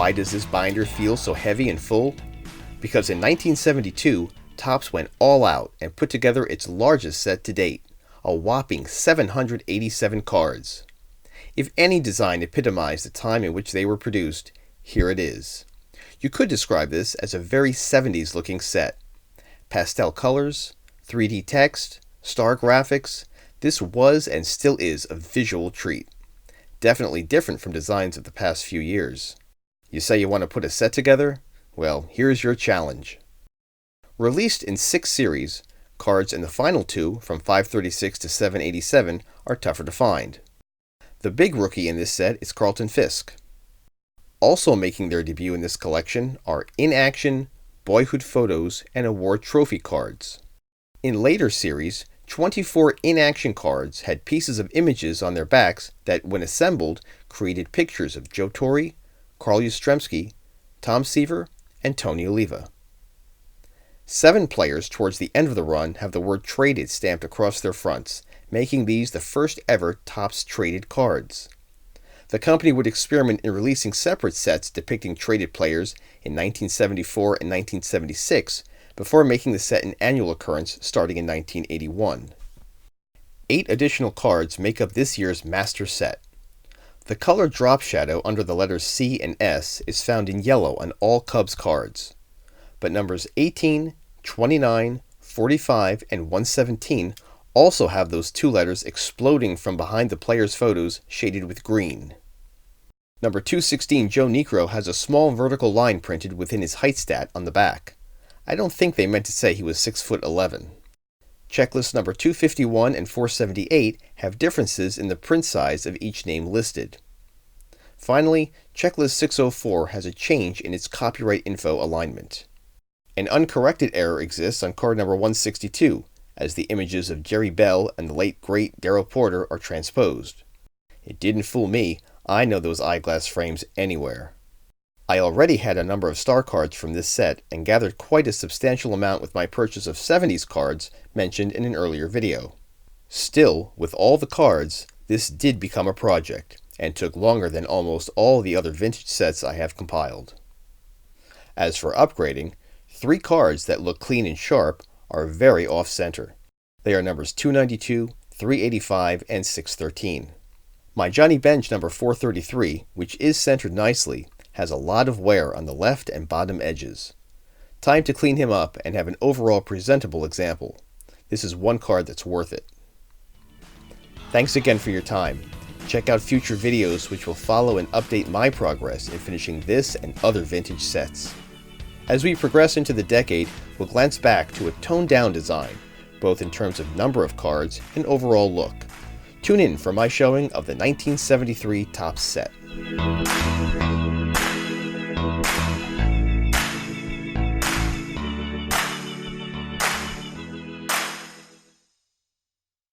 Why does this binder feel so heavy and full? Because in 1972, Topps went all out and put together its largest set to date, a whopping 787 cards. If any design epitomized the time in which they were produced, here it is. You could describe this as a very 70s looking set. Pastel colors, 3D text, star graphics, this was and still is a visual treat. Definitely different from designs of the past few years. You say you want to put a set together? Well, here's your challenge. Released in 6 series, cards in the final 2, from 536 to 787, are tougher to find. The big rookie in this set is Carlton Fisk. Also making their debut in this collection are In Action, Boyhood Photos, and Award Trophy cards. In later series, 24 In Action cards had pieces of images on their backs that, when assembled, created pictures of Joe Torre, Carl Yastrzemski, Tom Seaver, and Tony Oliva. 7 players towards the end of the run have the word Traded stamped across their fronts, making these the first ever Topps traded cards. The company would experiment in releasing separate sets depicting traded players in 1974 and 1976, before making the set an annual occurrence starting in 1981. 8 additional cards make up this year's master set. The color drop shadow under the letters C and S is found in yellow on all Cubs cards, but numbers 18, 29, 45, and 117 also have those 2 letters exploding from behind the players' photos shaded with green. Number 216 Joe Niekro has a small vertical line printed within his height stat on the back. I don't think they meant to say he was 6'11". Checklist number 251 and 478 have differences in the print size of each name listed. Finally, checklist 604 has a change in its copyright info alignment. An uncorrected error exists on card number 162, as the images of Jerry Bell and the late great Darrell Porter are transposed. It didn't fool me, I know those eyeglass frames anywhere. I already had a number of star cards from this set and gathered quite a substantial amount with my purchase of 70s cards mentioned in an earlier video. Still, with all the cards, this did become a project, and took longer than almost all the other vintage sets I have compiled. As for upgrading, 3 cards that look clean and sharp are very off-center. They are numbers 292, 385, and 613. My Johnny Bench number 433, which is centered nicely, has a lot of wear on the left and bottom edges. Time to clean him up and have an overall presentable example. This is one card that's worth it. Thanks again for your time. Check out future videos which will follow and update my progress in finishing this and other vintage sets. As we progress into the decade, we'll glance back to a toned-down design, both in terms of number of cards and overall look. Tune in for my showing of the 1973 Topps set.